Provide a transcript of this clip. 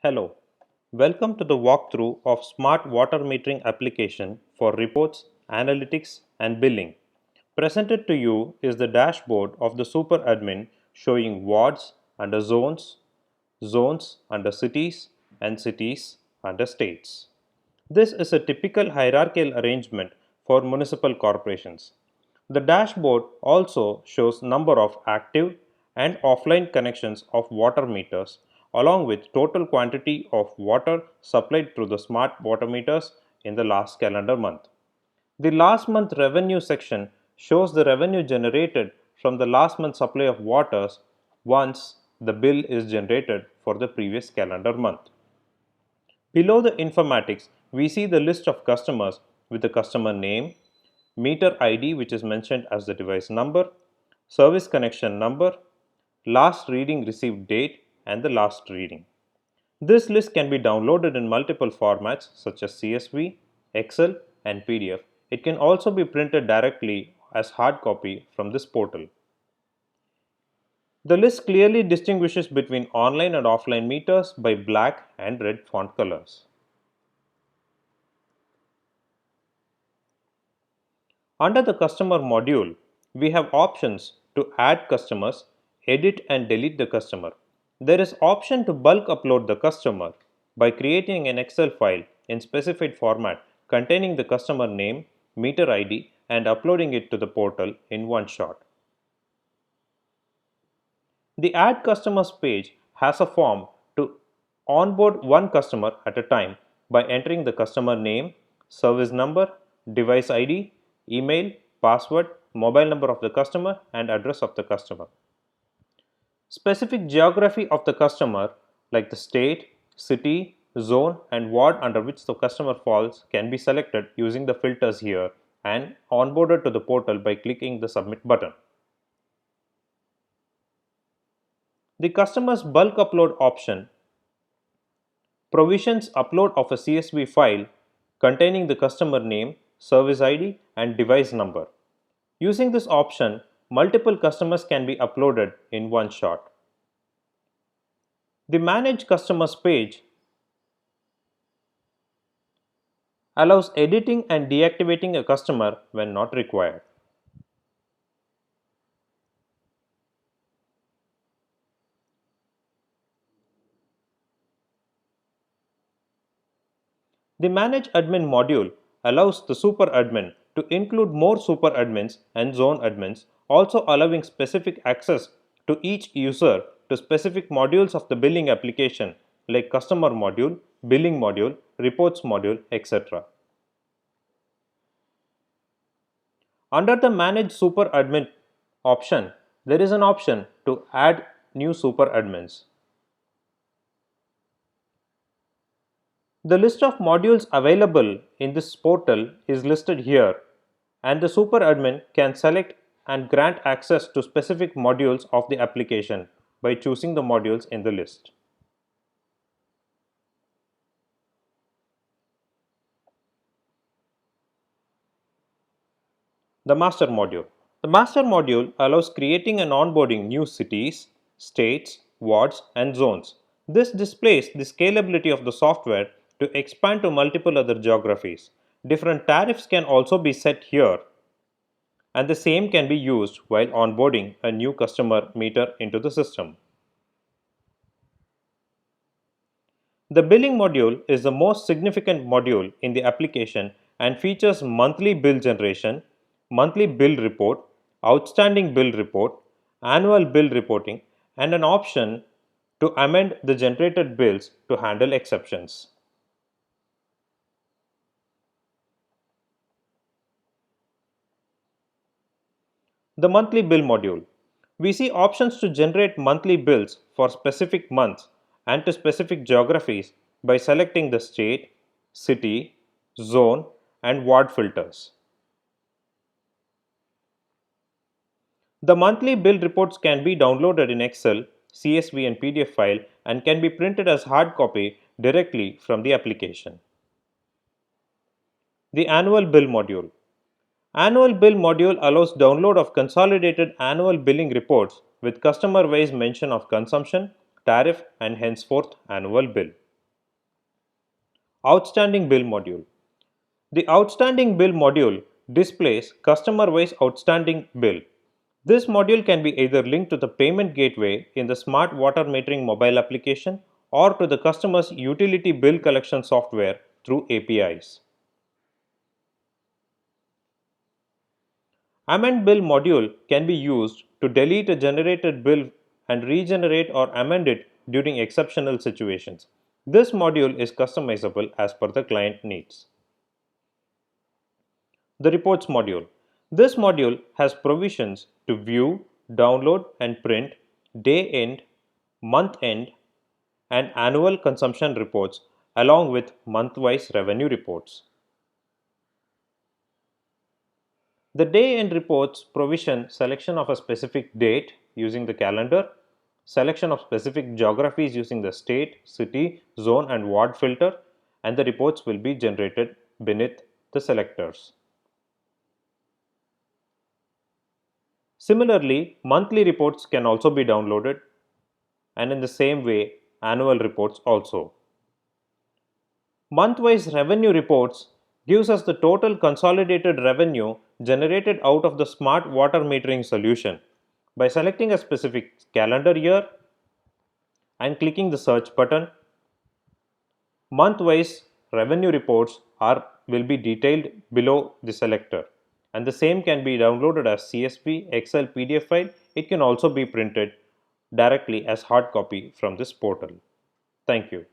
Hello, welcome to the walkthrough of Smart Water Metering application for reports, analytics and billing. Presented to you is the dashboard of the super admin showing wards under zones, zones under cities and cities under states. This is a typical hierarchical arrangement for municipal corporations. The dashboard also shows number of active and offline connections of water meters along with total quantity of water supplied through the smart water meters in the last calendar month. The last month revenue section shows the revenue generated from the last month supply of waters once the bill is generated for the previous calendar month. Below the informatics, we see the list of customers with the customer name, meter ID which is mentioned as the device number, service connection number, last reading received date and the last reading. This list can be downloaded in multiple formats such as CSV, Excel and PDF. It can also be printed directly as hard copy from this portal. The list clearly distinguishes between online and offline meters by black and red font colors. Under the customer module, we have options to add customers, edit and delete the customer. There is option to bulk upload the customer by creating an Excel file in specified format containing the customer name, meter ID and uploading it to the portal in one shot. The Add Customers page has a form to onboard one customer at a time by entering the customer name, service number, device ID, email, password, mobile number of the customer and address of the customer. Specific geography of the customer like the state, city, zone and ward under which the customer falls can be selected using the filters here and onboarded to the portal by clicking the submit button. The customer's bulk upload option provisions upload of a CSV file containing the customer name, service ID and device number. Using this option, multiple customers can be uploaded in one shot. The Manage Customers page allows editing and deactivating a customer when not required. The Manage Admin module allows the super admin to include more super admins and zone admins, also allowing specific access to each user to specific modules of the billing application like customer module, billing module, reports module, etc. Under the Manage Super Admin option, there is an option to add new super admins. The list of modules available in this portal is listed here and the super admin can select and grant access to specific modules of the application by choosing the modules in the list. The master module. The master module allows creating and onboarding new cities, states, wards and zones. This displays the scalability of the software to expand to multiple other geographies. Different tariffs can also be set here and the same can be used while onboarding a new customer meter into the system. The billing module is the most significant module in the application and features monthly bill generation, monthly bill report, outstanding bill report, annual bill reporting, and an option to amend the generated bills to handle exceptions. The monthly bill module. We see options to generate monthly bills for specific months and to specific geographies by selecting the state, city, zone, and ward filters. The monthly bill reports can be downloaded in Excel, CSV, and PDF file and can be printed as hard copy directly from the application. The annual bill module. Annual bill module allows download of consolidated annual billing reports with customer-wise mention of consumption, tariff, and henceforth annual bill. Outstanding Bill module. The Outstanding Bill module displays customer-wise outstanding bill. This module can be either linked to the payment gateway in the smart water metering mobile application or to the customer's utility bill collection software through APIs. Amend Bill module can be used to delete a generated bill and regenerate or amend it during exceptional situations. This module is customizable as per the client needs. The Reports module. This module has provisions to view, download and print day end, month end and annual consumption reports along with month-wise revenue reports. The day end reports provision selection of a specific date using the calendar, selection of specific geographies using the state, city, zone and ward filter, and the reports will be generated beneath the selectors. Similarly, monthly reports can also be downloaded, and in the same way, annual reports also. Month-wise revenue reports gives us the total consolidated revenue generated out of the smart water metering solution. By selecting a specific calendar year and clicking the search button, month-wise revenue reports will be detailed below the selector, and the same can be downloaded as CSV, Excel, PDF file. It can also be printed directly as hard copy from this portal. Thank you.